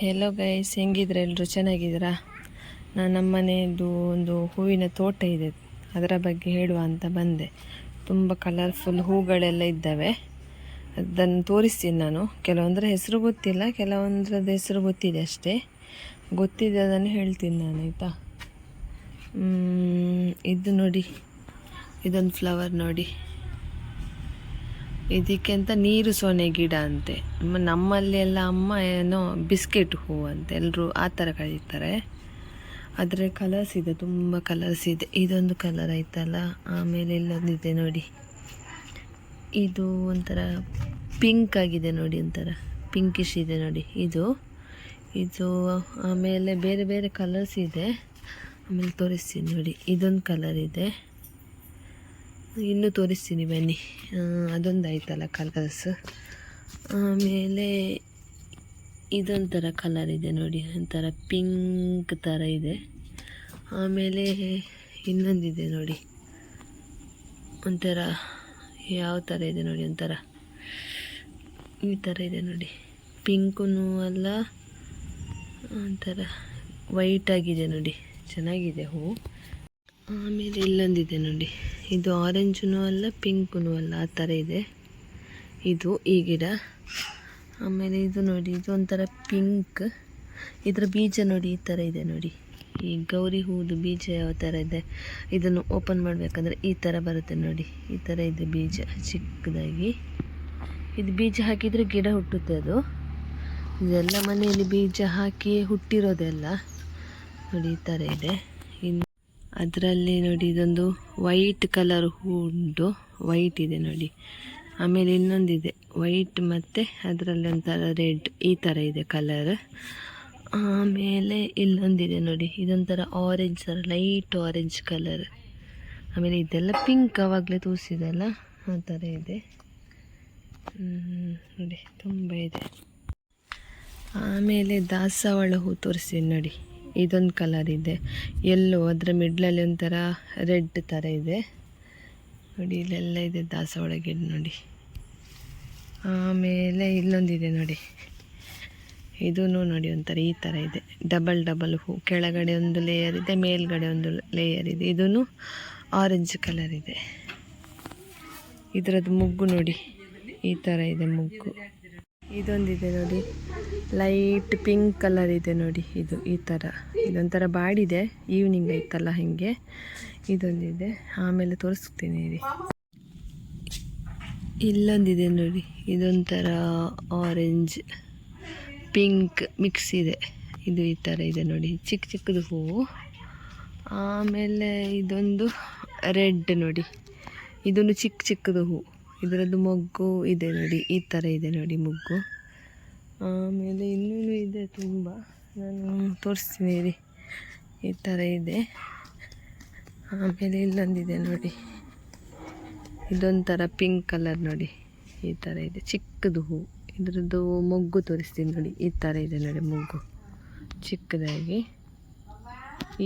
Hello guys, ಹೆಂಗಿದ್ರೆ ಎಲ್ಲರೂ ಚೆನ್ನಾಗಿದ್ದೀರಾ? ನಮ್ಮ ಮನೆಯದು ಒಂದು ಹೂವಿನ ತೋಟ ಇದೆ, ಅದರ ಬಗ್ಗೆ ಹೇಳುವ ಅಂತ ಬಂದೆ. ತುಂಬ ಕಲರ್ಫುಲ್ ಹೂಗಳೆಲ್ಲ ಇದ್ದಾವೆ, ಅದನ್ನು ತೋರಿಸ್ತೀನಿ ನಾನು. ಕೆಲವೊಂದರ ಹೆಸರು ಗೊತ್ತಿಲ್ಲ, ಕೆಲವೊಂದ್ರದ್ದು ಹೆಸರು ಗೊತ್ತಿದೆ ಅಷ್ಟೇ. ಗೊತ್ತಿದೆ ಅದನ್ನು ಹೇಳ್ತೀನಿ ನಾನು, ಆಯಿತಾ? ಇದು ನೋಡಿ, ಇದೊಂದು ಫ್ಲವರ್ ನೋಡಿ. ಇದಕ್ಕೆ ಅಂತ ನೀರು ಸೋನೆ ಗಿಡ ಅಂತೆ. ನಮ್ಮಲ್ಲಿ ಎಲ್ಲ ಅಮ್ಮ ಏನೋ ಬಿಸ್ಕೆಟ್ ಹೂವು ಅಂತ ಎಲ್ಲರೂ ಆ ಥರ ಕರೀತಾರೆ. ಅದರ ಕಲರ್ಸ್ ಇದೆ, ತುಂಬ ಕಲರ್ಸ್ ಇದೆ. ಇದೊಂದು ಕಲರ್ ಆಯ್ತಲ್ಲ. ಆಮೇಲೆ ಇಲ್ಲೊಂದಿದೆ ನೋಡಿ, ಇದು ಒಂಥರ ಪಿಂಕ್ ಆಗಿದೆ ನೋಡಿ, ಒಂಥರ ಪಿಂಕಿಶ್ ಇದೆ ನೋಡಿ ಇದು. ಆಮೇಲೆ ಬೇರೆ ಬೇರೆ ಕಲರ್ಸ್ ಇದೆ. ಆಮೇಲೆ ತೋರಿಸ್ತೀನಿ ನೋಡಿ, ಇದೊಂದು ಕಲರ್ ಇದೆ, ಇನ್ನೂ ತೋರಿಸ್ತೀನಿ ಬನ್ನಿ. ಅದೊಂದು ಆಯ್ತಲ್ಲ ಕಲರ್ಸ್. ಆಮೇಲೆ ಇದೊಂಥರ ಕಲರ್ ಇದೆ ನೋಡಿ, ಒಂಥರ ಪಿಂಕ್ ಥರ ಇದೆ. ಆಮೇಲೆ ಇನ್ನೊಂದಿದೆ ನೋಡಿ, ಒಂಥರ ಯಾವ ಥರ ಇದೆ ನೋಡಿ, ಒಂಥರ ಈ ಥರ ಇದೆ ನೋಡಿ. ಪಿಂಕೂ ಅಲ್ಲ, ಒಂಥರ ವೈಟ್ ಆಗಿದೆ ನೋಡಿ, ಚೆನ್ನಾಗಿದೆ ಹೂವು. ಆಮೇಲೆ ಇಲ್ಲೊಂದಿದೆ ನೋಡಿ, ಇದು ಆರೆಂಜೂ ಅಲ್ಲ ಪಿಂಕೂ ಅಲ್ಲ, ಆ ಥರ ಇದೆ ಇದು ಈ ಗಿಡ. ಆಮೇಲೆ ಇದು ನೋಡಿ, ಇದು ಒಂಥರ ಪಿಂಕ್. ಇದರ ಬೀಜ ನೋಡಿ ಈ ಥರ ಇದೆ ನೋಡಿ, ಈ ಗೌರಿ ಹೂದು ಬೀಜ ಯಾವ ಥರ ಇದೆ. ಇದನ್ನು ಓಪನ್ ಮಾಡಬೇಕಂದ್ರೆ ಈ ಥರ ಬರುತ್ತೆ ನೋಡಿ, ಈ ಥರ ಇದೆ ಬೀಜ ಚಿಕ್ಕದಾಗಿ. ಇದು ಬೀಜ ಹಾಕಿದರೆ ಗಿಡ ಹುಟ್ಟುತ್ತೆ ಅದು. ಇದೆಲ್ಲ ಮನೆಯಲ್ಲಿ ಬೀಜ ಹಾಕಿ ಹುಟ್ಟಿರೋದೆಲ್ಲ ನೋಡಿ, ಈ ಥರ ಇದೆ. ಅದರಲ್ಲಿ ನೋಡಿ, ಇದೊಂದು ವೈಟ್ ಕಲರ್ ಹೂ ಉಂಟು, ವೈಟ್ ಇದೆ ನೋಡಿ. ಆಮೇಲೆ ಇನ್ನೊಂದಿದೆ ವೈಟ್ ಮತ್ತು ಅದರಲ್ಲಿ ಒಂಥರ ರೆಡ್, ಈ ಥರ ಇದೆ ಕಲರ್. ಆಮೇಲೆ ಇಲ್ಲೊಂದಿದೆ ನೋಡಿ, ಇದೊಂಥರ ಆರೆಂಜ್ ಥರ, ಲೈಟ್ ಆರೆಂಜ್ ಕಲರ್. ಆಮೇಲೆ ಇದೆಲ್ಲ ಪಿಂಕ್, ಆವಾಗಲೇ ತೋರಿಸಿದೆಲ್ಲ ಆ ಥರ ಇದೆ ನೋಡಿ, ತುಂಬ ಇದೆ. ಆಮೇಲೆ ದಾಸವಾಳ ಹೂ ತೋರಿಸ್ತೀನಿ ನೋಡಿ, ಇದೊಂದು ಕಲರ್ ಇದೆ ಎಲ್ಲೋ, ಅದರ ಮಿಡ್ಲಲ್ಲಿ ಒಂಥರ ರೆಡ್ ಥರ ಇದೆ ನೋಡಿ. ಇಲ್ಲೆಲ್ಲ ಇದೆ ದಾಸವಾಳ ಗಿಡ ನೋಡಿ. ಆಮೇಲೆ ಇಲ್ಲೊಂದಿದೆ ನೋಡಿ, ಇದೂ ನೋಡಿ ಒಂಥರ ಈ ಥರ ಇದೆ, ಡಬಲ್ ಹೂ. ಕೆಳಗಡೆ ಒಂದು ಲೇಯರ್ ಇದೆ, ಮೇಲ್ಗಡೆ ಒಂದು ಲೇಯರ್ ಇದೆ. ಇದೂ ಆರೆಂಜ್ ಕಲರ್ ಇದೆ. ಇದರದ್ದು ಮುಗ್ಗು ನೋಡಿ, ಈ ಥರ ಇದೆ ಮುಗ್ಗು. ಇದೊಂದಿದೆ ನೋಡಿ, ಲೈಟ್ ಪಿಂಕ್ ಕಲರ್ ಇದೆ ನೋಡಿ, ಇದು ಈ ಥರ. ಇದೊಂಥರ ಬಾಡಿದೆ, ಈವ್ನಿಂಗ್ ಆಯ್ತಲ್ಲ ಹಾಗೆ. ಇದೊಂದಿದೆ. ಆಮೇಲೆ ತೋರಿಸ್ತೀನಿ ರೀ, ಇಲ್ಲೊಂದಿದೆ ನೋಡಿ, ಇದೊಂಥರ ಆರೆಂಜ್ ಪಿಂಕ್ ಮಿಕ್ಸ್ ಇದೆ. ಇದು ಈ ಥರ ಇದೆ ನೋಡಿ, ಚಿಕ್ಕ ಚಿಕ್ಕದು ಹೂವು. ಆಮೇಲೆ ಇದೊಂದು ರೆಡ್ ನೋಡಿ, ಇದೊಂದು ಚಿಕ್ಕದು ಹೂವು. ಇದರದ್ದು ಮೊಗ್ಗು ಇದೆ ನೋಡಿ, ಈ ಥರ ಇದೆ ನೋಡಿ ಮೊಗ್ಗು. ಆಮೇಲೆ ಇನ್ನೂ ಇದೆ ತುಂಬ, ನಾನು ತೋರಿಸ್ತೀನಿ ರೀ, ಈ ಥರ ಇದೆ. ಆಮೇಲೆ ಇಲ್ಲೊಂದಿದೆ ನೋಡಿ, ಇದೊಂಥರ ಪಿಂಕ್ ಕಲರ್ ನೋಡಿ, ಈ ಥರ ಇದೆ ಚಿಕ್ಕದು ಹೂ. ಇದರದ್ದು ಮೊಗ್ಗು ತೋರಿಸ್ತೀನಿ ನೋಡಿ, ಈ ಥರ ಇದೆ ನೋಡಿ ಮೊಗ್ಗು ಚಿಕ್ಕದಾಗಿ.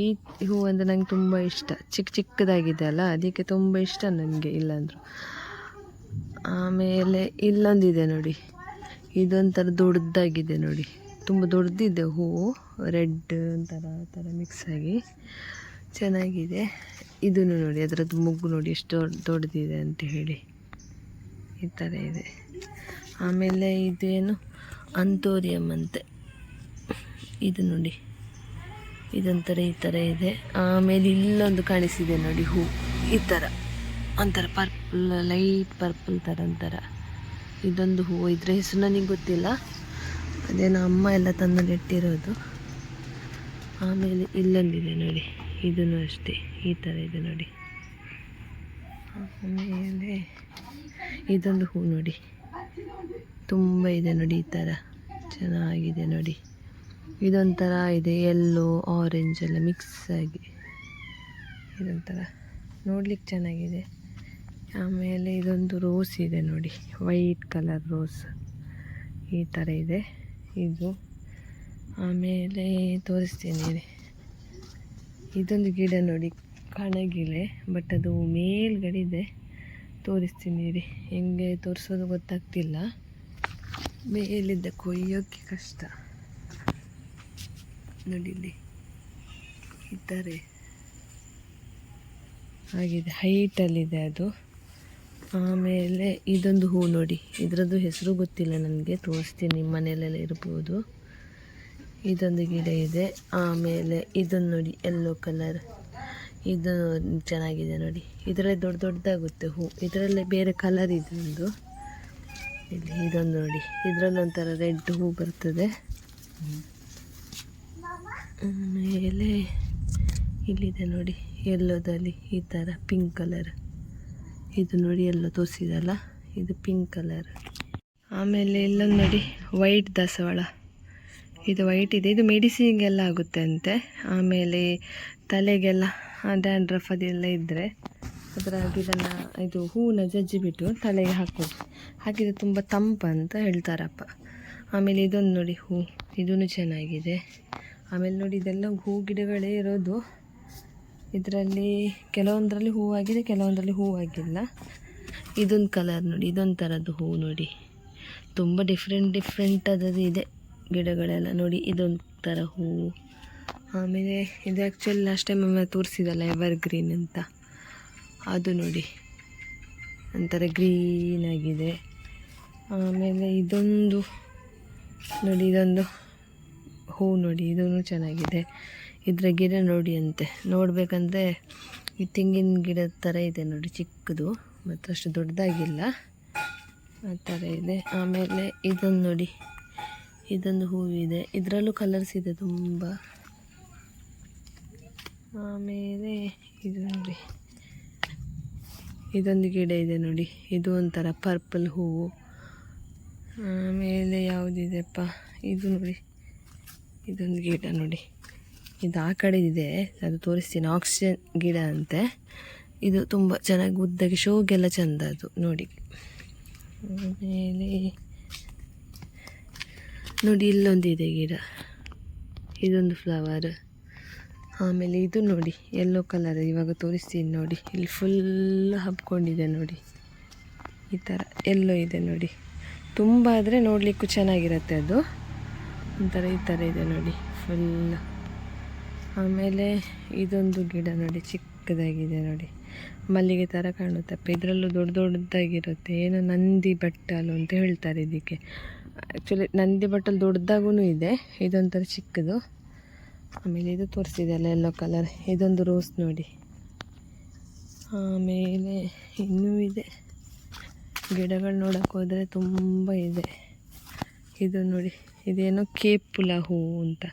ಈ ಹೂ ಅಂದರೆ ನಂಗೆ ತುಂಬ ಇಷ್ಟ, ಚಿಕ್ಕದಾಗಿದೆ ಅಲ್ಲ, ಅದಕ್ಕೆ ತುಂಬ ಇಷ್ಟ ನನಗೆ, ಇಲ್ಲಾಂದ್ರು. ಆಮೇಲೆ ಇಲ್ಲೊಂದಿದೆ ನೋಡಿ, ಇದೊಂಥರ ದೊಡ್ಡದಾಗಿದೆ ನೋಡಿ, ತುಂಬ ದೊಡ್ಡದಿದೆ ಹೂವು, ರೆಡ್ ಒಂಥರ ಆ ಥರ ಮಿಕ್ಸ್ ಆಗಿ ಚೆನ್ನಾಗಿದೆ. ಇದನ್ನು ನೋಡಿ, ಅದರದ್ದು ಮೊಗ್ಗು ನೋಡಿ ಎಷ್ಟು ದೊಡ್ಡದಿದೆ ಅಂತ ಹೇಳಿ, ಈ ಥರ ಇದೆ. ಆಮೇಲೆ ಇದೇನು ಅಂಥೋರಿಯಮ್ ಅಂತೆ, ಇದು ನೋಡಿ, ಇದೊಂಥರ ಈ ಥರ ಇದೆ. ಆಮೇಲೆ ಇಲ್ಲೊಂದು ಕಾಣಿಸಿದೆ ನೋಡಿ ಹೂ, ಈ ಥರ ಒಂಥರ ಪರ್ಪಲ್, ಲೈಟ್ ಪರ್ಪಲ್ ಥರ ಒಂಥರ. ಇದೊಂದು ಹೂವು, ಇದ್ರ ಹೆಸರು ನನಗೆ ಗೊತ್ತಿಲ್ಲ, ಅದೇನೋ ಅಮ್ಮ ಎಲ್ಲ ತಂದು ನೆಟ್ಟಿರೋದು. ಆಮೇಲೆ ಇಲ್ಲೊಂದಿದೆ ನೋಡಿ, ಇದೂ ಅಷ್ಟೇ ಈ ಥರ ಇದೆ ನೋಡಿ. ಆಮೇಲೆ ಇದೊಂದು ಹೂ ನೋಡಿ, ತುಂಬ ಇದೆ ನೋಡಿ, ಈ ಥರ ಚೆನ್ನಾಗಿದೆ ನೋಡಿ. ಇದೊಂಥರ ಇದೆ ಯೆಲ್ಲೋ ಆರೆಂಜ್ ಎಲ್ಲ ಮಿಕ್ಸ್ ಆಗಿ, ಇದೊಂಥರ ನೋಡ್ಲಿಕ್ಕೆ ಚೆನ್ನಾಗಿದೆ. ಆಮೇಲೆ ಇದೊಂದು ರೋಸ್ ಇದೆ ನೋಡಿ, ವೈಟ್ ಕಲರ್ ರೋಸ್, ಈ ಥರ ಇದೆ ಇದು. ಆಮೇಲೆ ತೋರಿಸ್ತೀನಿ, ಇದೊಂದು ಗಿಡ ನೋಡಿ, ಕಣಗಿಲೆ, ಬಟ್ ಅದು ಮೇಲ್ಗಡೆ ಇದೆ. ತೋರಿಸ್ತೀನಿ ರೀ, ಹೆಂಗೆ ತೋರಿಸೋದು ಗೊತ್ತಾಗ್ತಿಲ್ಲ, ಮೇಲಿದ್ದ ಕೊಯ್ಯೋಕ್ಕೆ ಕಷ್ಟ. ನೋಡಿ ಇಲ್ಲಿ ಈ ಥರ ಆಗಿದೆ, ಹೈಟಲ್ಲಿದೆ ಅದು. ಆಮೇಲೆ ಇದೊಂದು ಹೂ ನೋಡಿ, ಇದರದ್ದು ಹೆಸರು ಗೊತ್ತಿಲ್ಲ ನನಗೆ, ತೋರಿಸ್ತೀನಿ, ನಿಮ್ಮ ಮನೆಯಲ್ಲೆಲ್ಲ ಇರ್ಬೋದು. ಇದೊಂದು ಗಿಡ ಇದೆ. ಆಮೇಲೆ ಇದೊಂದು ನೋಡಿ ಯೆಲ್ಲೋ ಕಲರ್, ಇದು ಚೆನ್ನಾಗಿದೆ ನೋಡಿ. ಇದರಲ್ಲಿ ದೊಡ್ಡ ದೊಡ್ಡದಾಗುತ್ತೆ ಹೂ, ಇದರಲ್ಲೇ ಬೇರೆ ಕಲರ್ ಇದೆ ಒಂದು. ಇಲ್ಲಿ ಇದೊಂದು ನೋಡಿ, ಇದರಲ್ಲಿ ಒಂಥರ ರೆಡ್ ಹೂ ಬರ್ತದೆ. ಆಮೇಲೆ ಇಲ್ಲಿದೆ ನೋಡಿ ಯೆಲ್ಲೋದಲ್ಲಿ ಈ ಥರ ಪಿಂಕ್ ಕಲರ್, ಇದು ನೋಡಿ ಎಲ್ಲೋ ತೋರಿಸಿದಲ್ಲ, ಇದು ಪಿಂಕ್ ಕಲರ್. ಆಮೇಲೆ ಇಲ್ಲೊಂದು ನೋಡಿ ವೈಟ್ ದಾಸವಾಳ, ಇದು ವೈಟ್ ಇದೆ, ಇದು ಮೆಡಿಸಿನ್ಗೆಲ್ಲ ಆಗುತ್ತೆ ಅಂತೆ. ಆಮೇಲೆ ತಲೆಗೆಲ್ಲ ಡ್ಯಾಂಡ್ರಫ್ ಅದೆಲ್ಲ ಇದ್ದರೆ ಅದರ ಗಿಡನ, ಇದು ಹೂವನ್ನ ಜಜ್ಜಿಬಿಟ್ಟು ತಲೆಗೆ ಹಾಕೋದು, ಹಾಕಿದರೆ ತುಂಬ ತಂಪಂತ ಹೇಳ್ತಾರಪ್ಪ. ಆಮೇಲೆ ಇದೊಂದು ನೋಡಿ ಹೂ, ಇದೂ ಚೆನ್ನಾಗಿದೆ. ಆಮೇಲೆ ನೋಡಿ ಇದೆಲ್ಲ ಹೂ ಗಿಡಗಳೇ ಇರೋದು. ಇದರಲ್ಲಿ ಕೆಲವೊಂದರಲ್ಲಿ ಹೂವಾಗಿದೆ, ಕೆಲವೊಂದರಲ್ಲಿ ಹೂವಾಗಿಲ್ಲ. ಇದೊಂದು ಕಲರ್ ನೋಡಿ, ಇದೊಂದು ಥರದ್ದು ಹೂ ನೋಡಿ, ತುಂಬ ಡಿಫ್ರೆಂಟ್ ಅದದು ಇದೆ ಗಿಡಗಳೆಲ್ಲ ನೋಡಿ. ಇದೊಂದು ಥರ ಹೂವು. ಆಮೇಲೆ ಇದು ಆ್ಯಕ್ಚುಲಿ ಲಾಸ್ಟ್ ಟೈಮ್ ಒಮ್ಮೆ ತೋರಿಸಿದಲ್ಲ ಎವರ್ ಗ್ರೀನ್ ಅಂತ, ಅದು ನೋಡಿ ಒಂಥರ ಗ್ರೀನ್ ಆಗಿದೆ. ಆಮೇಲೆ ಇದೊಂದು ನೋಡಿ, ಇದೊಂದು ಹೂ ನೋಡಿ, ಇದೂ ಚೆನ್ನಾಗಿದೆ. ಇದರ ಗಿಡ ನೋಡಿ ಅಂತೆ, ನೋಡಬೇಕಂದ್ರೆ ಈ ತೆಂಗಿನ ಗಿಡದ ಥರ ಇದೆ ನೋಡಿ, ಚಿಕ್ಕದು, ಮತ್ತು ಅಷ್ಟು ದೊಡ್ಡದಾಗಿಲ್ಲ, ಆ ಥರ ಇದೆ. ಆಮೇಲೆ ಇದೊಂದು ನೋಡಿ, ಇದೊಂದು ಹೂವಿದೆ, ಇದರಲ್ಲೂ ಕಲರ್ಸ್ ಇದೆ ತುಂಬ. ಆಮೇಲೆ ಇದು ನೋಡಿ, ಇದೊಂದು ಗಿಡ ಇದೆ ನೋಡಿ, ಇದು ಒಂಥರ ಪರ್ಪಲ್ ಹೂವು. ಆಮೇಲೆ ಯಾವುದಿದೆಪ್ಪ, ಇದು ನೋಡಿ, ಇದೊಂದು ಗಿಡ ನೋಡಿ, ಇದು ಆ ಕಡೆ ಇದೆ, ಅದು ತೋರಿಸ್ತೀನಿ, ಆಕ್ಸಿಜನ್ ಗಿಡ ಅಂತೆ. ಇದು ತುಂಬ ಚೆನ್ನಾಗಿ ಉದ್ದಗೆ ಶೋಗೆಲ್ಲ ಚೆಂದ ಅದು ನೋಡಿ. ಆಮೇಲೆ ನೋಡಿ ಇಲ್ಲೊಂದಿದೆ ಗಿಡ, ಇದೊಂದು ಫ್ಲವರ್. ಆಮೇಲೆ ಇದು ನೋಡಿ ಯೆಲ್ಲೋ ಕಲರ್, ಇವಾಗ ತೋರಿಸ್ತೀನಿ ನೋಡಿ, ಇಲ್ಲಿ ಫುಲ್ ಹಬ್ಕೊಂಡಿದೆ ನೋಡಿ, ಈ ಥರ ಎಲ್ಲೋ ಇದೆ ನೋಡಿ. ತುಂಬ ಆದರೆ ನೋಡಲಿಕ್ಕೂ ಚೆನ್ನಾಗಿರುತ್ತೆ ಅದು, ಒಂಥರ ಈ ಥರ ಇದೆ ನೋಡಿ ಫುಲ್. ಆಮೇಲೆ ಇದೊಂದು ಗಿಡ ನೋಡಿ, ಚಿಕ್ಕದಾಗಿದೆ ನೋಡಿ, ಮಲ್ಲಿಗೆ ಥರ ಕಾಣುತ್ತಪ್ಪ. ಇದರಲ್ಲೂ ದೊಡ್ಡ ದೊಡ್ಡದಾಗಿರುತ್ತೆ, ಏನೋ ನಂದಿ ಬಟ್ಟಲು ಅಂತ ಹೇಳ್ತಾರೆ ಇದಕ್ಕೆ. ಆ್ಯಕ್ಚುಲಿ ನಂದಿ ಬಟ್ಟಲು ದೊಡ್ಡದಾಗೂ ಇದೆ, ಇದೊಂಥರ ಚಿಕ್ಕದು. ಆಮೇಲೆ ಇದು ತೋರಿಸಿದೆಯಲ್ಲ ಯೆಲ್ಲೋ ಕಲರ್, ಇದೊಂದು ರೋಸ್ ನೋಡಿ. ಆಮೇಲೆ ಇನ್ನೂ ಇದೆ ಗಿಡಗಳು, ನೋಡೋಕ್ಕೆ ಹೋದರೆ ತುಂಬ ಇದೆ. ಇದು ನೋಡಿ, ಇದೇನೋ ಕೇಪುಲ ಹೂವು ಅಂತ,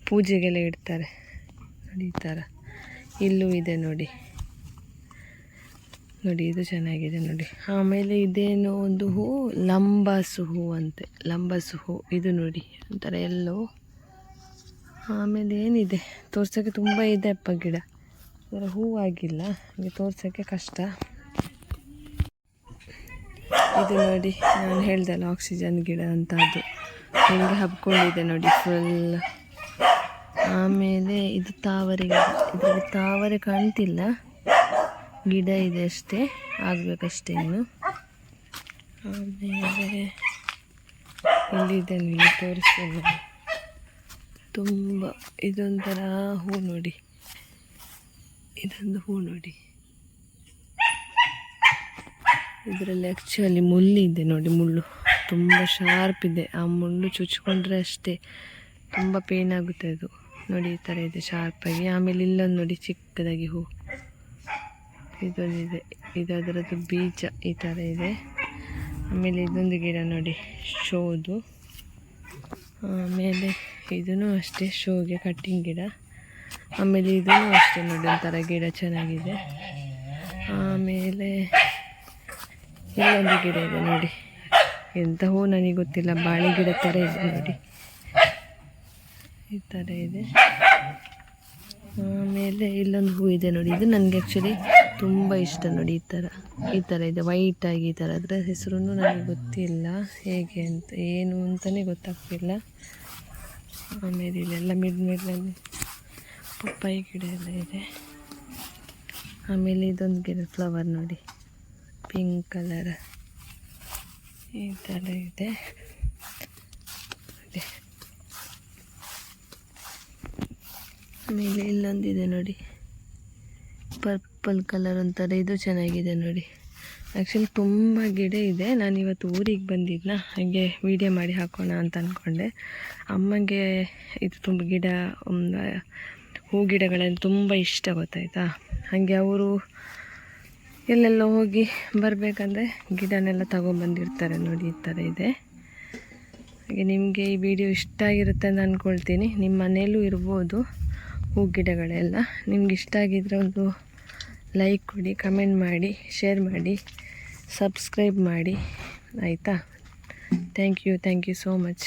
ಪೂಜೆಗೆಲ್ಲ ಇಡ್ತಾರೆ ನೋಡಿ ಈ ಥರ. ಇಲ್ಲೂ ಇದೆ ನೋಡಿ, ನೋಡಿ ಇದು ಚೆನ್ನಾಗಿದೆ ನೋಡಿ. ಆಮೇಲೆ ಇದೇನೋ ಒಂದು ಹೂ, ಲಂಬಾಸು ಹೂ ಅಂತೆ, ಲಂಬಾಸು ಹೂ, ಇದು ನೋಡಿ ಒಂಥರ ಎಲ್ಲೋ. ಆಮೇಲೆ ಏನಿದೆ ತೋರ್ಸೋಕ್ಕೆ ತುಂಬ ಇದೆ ಅಪ್ಪ ಗಿಡ, ಅದರ ಹೂವಾಗಿಲ್ಲ, ಹಾಗೆ ತೋರ್ಸೋಕ್ಕೆ ಕಷ್ಟ. ಇದು ನೋಡಿ ನಾನು ಹೇಳ್ದಲ್ಲ ಆಕ್ಸಿಜನ್ ಗಿಡ ಅಂತ, ಅದು ಹೆಂಗೆ ಹಬ್ಕೊಂಡಿದೆ ನೋಡಿ ಫುಲ್. ಆಮೇಲೆ ಇದು ತಾವರೆ ಗಿಡ, ಇದರಲ್ಲಿ ತಾವರೆ ಕಾಣ್ತಿಲ್ಲ, ಗಿಡ ಇದೆ ಅಷ್ಟೇ, ಆಗಬೇಕಷ್ಟೇ ಇನ್ನು. ಆಮೇಲೆ ಇಲ್ಲಿದೆ, ಇಲ್ಲಿ ತೋರಿಸ್ತೇನೆ ತುಂಬ. ಇದೊಂಥರ ಹೂ ನೋಡಿ, ಇದೊಂದು ಹೂ ನೋಡಿ, ಇದರಲ್ಲಿ ಆ್ಯಕ್ಚುಲಿ ಮುಳ್ಳಿದೆ ನೋಡಿ, ಮುಳ್ಳು ತುಂಬ ಶಾರ್ಪ್ ಇದೆ, ಆ ಮುಳ್ಳು ಚುಚ್ಕೊಂಡ್ರೆ ಅಷ್ಟೇ ತುಂಬ ಪೇನ್ ಆಗುತ್ತೆ ಅದು ನೋಡಿ, ಈ ಥರ ಇದೆ ಶಾರ್ಪಾಗಿ. ಆಮೇಲೆ ಇಲ್ಲೊಂದು ನೋಡಿ ಚಿಕ್ಕದಾಗಿ ಹೂ, ಇದೊಂದಿದೆ, ಇದು ಅದರದ್ದು ಬೀಜ ಈ ಥರ ಇದೆ. ಆಮೇಲೆ ಇದೊಂದು ಗಿಡ ನೋಡಿ ಶೋದು. ಆಮೇಲೆ ಇದೂ ಅಷ್ಟೇ ಶೋಗೆ ಕಟ್ಟಿಂಗ್ ಗಿಡ. ಆಮೇಲೆ ಇದೂ ಅಷ್ಟೇ ನೋಡಿ ಒಂಥರ ಗಿಡ ಚೆನ್ನಾಗಿದೆ. ಆಮೇಲೆ ಇಲ್ಲೊಂದು ಗಿಡ ಇದೆ ನೋಡಿ, ಎಂಥ ಹೂ ನನಗೆ ಗೊತ್ತಿಲ್ಲ, ಬಾಳೆ ಗಿಡ ಥರ ಇದೆ ನೋಡಿ, ಈ ಥರ ಇದೆ. ಆಮೇಲೆ ಇಲ್ಲೊಂದು ಹೂ ಇದೆ ನೋಡಿ, ಇದು ನನಗೆ ಆ್ಯಕ್ಚುಲಿ ತುಂಬ ಇಷ್ಟ ನೋಡಿ, ಈ ಥರ ಇದೆ ವೈಟಾಗಿ ಈ ಥರ. ಅದರ ಹೆಸರು ನನಗೆ ಗೊತ್ತಿಲ್ಲ ಹೇಗೆ ಅಂತ, ಏನು ಅಂತಲೇ ಗೊತ್ತಾಗ್ತಿಲ್ಲ. ಆಮೇಲೆ ಇಲ್ಲೆಲ್ಲ ಮಿಡ್ಲಲ್ಲಿ ಪಪ್ಪಾಯಿ ಗಿಡ ಎಲ್ಲ ಇದೆ. ಆಮೇಲೆ ಇದೊಂದು ಗಿಡ ಫ್ಲವರ್ ನೋಡಿ, ಪಿಂಕ್ ಕಲರ್ ಈ ಥರ ಇದೆ. ಆಮೇಲೆ ಇಲ್ಲೊಂದಿದೆ ನೋಡಿ, ಪರ್ಪಲ್ ಕಲರ್ ಒಂಥರ, ಇದು ಚೆನ್ನಾಗಿದೆ ನೋಡಿ. ಆ್ಯಕ್ಚುಲಿ ತುಂಬ ಗಿಡ ಇದೆ. ನಾನು ಇವತ್ತು ಊರಿಗೆ ಬಂದಿದ್ನ, ಹಾಗೆ ವೀಡಿಯೋ ಮಾಡಿ ಹಾಕೋಣ ಅಂತ ಅಂದ್ಕೊಂಡೆ. ಅಮ್ಮಂಗೆ ಇದು ತುಂಬ ಗಿಡ, ಹೂ ಗಿಡಗಳಲ್ಲಿ ತುಂಬ ಇಷ್ಟ, ಗೊತ್ತಾಯ್ತಾ. ಹಾಗೆ ಅವರು ಎಲ್ಲೆಲ್ಲ ಹೋಗಿ ಬರಬೇಕಂದ್ರೆ ಗಿಡನೆಲ್ಲ ತಗೊಂಬಂದಿರ್ತಾರೆ ನೋಡಿ, ಈ ಥರ ಇದೆ. ಹಾಗೆ ನಿಮಗೆ ಈ ವಿಡಿಯೋ ಇಷ್ಟ ಆಗಿರುತ್ತೆ ಅಂತ ಅಂದ್ಕೊಳ್ತೀನಿ. ನಿಮ್ಮ ಮನೆಯಲ್ಲೂ ಇರ್ಬೋದು ಹೂ ಗಿಡಗಳೆಲ್ಲ. ನಿಮ್ಗೆ ಇಷ್ಟ ಆಗಿದ್ರೆ ಒಂದು ಲೈಕ್ ಕೊಡಿ, ಕಮೆಂಟ್ ಮಾಡಿ, ಶೇರ್ ಮಾಡಿ, ಸಬ್ಸ್ಕ್ರೈಬ್ ಮಾಡಿ, ಆಯಿತಾ. Thank you so much.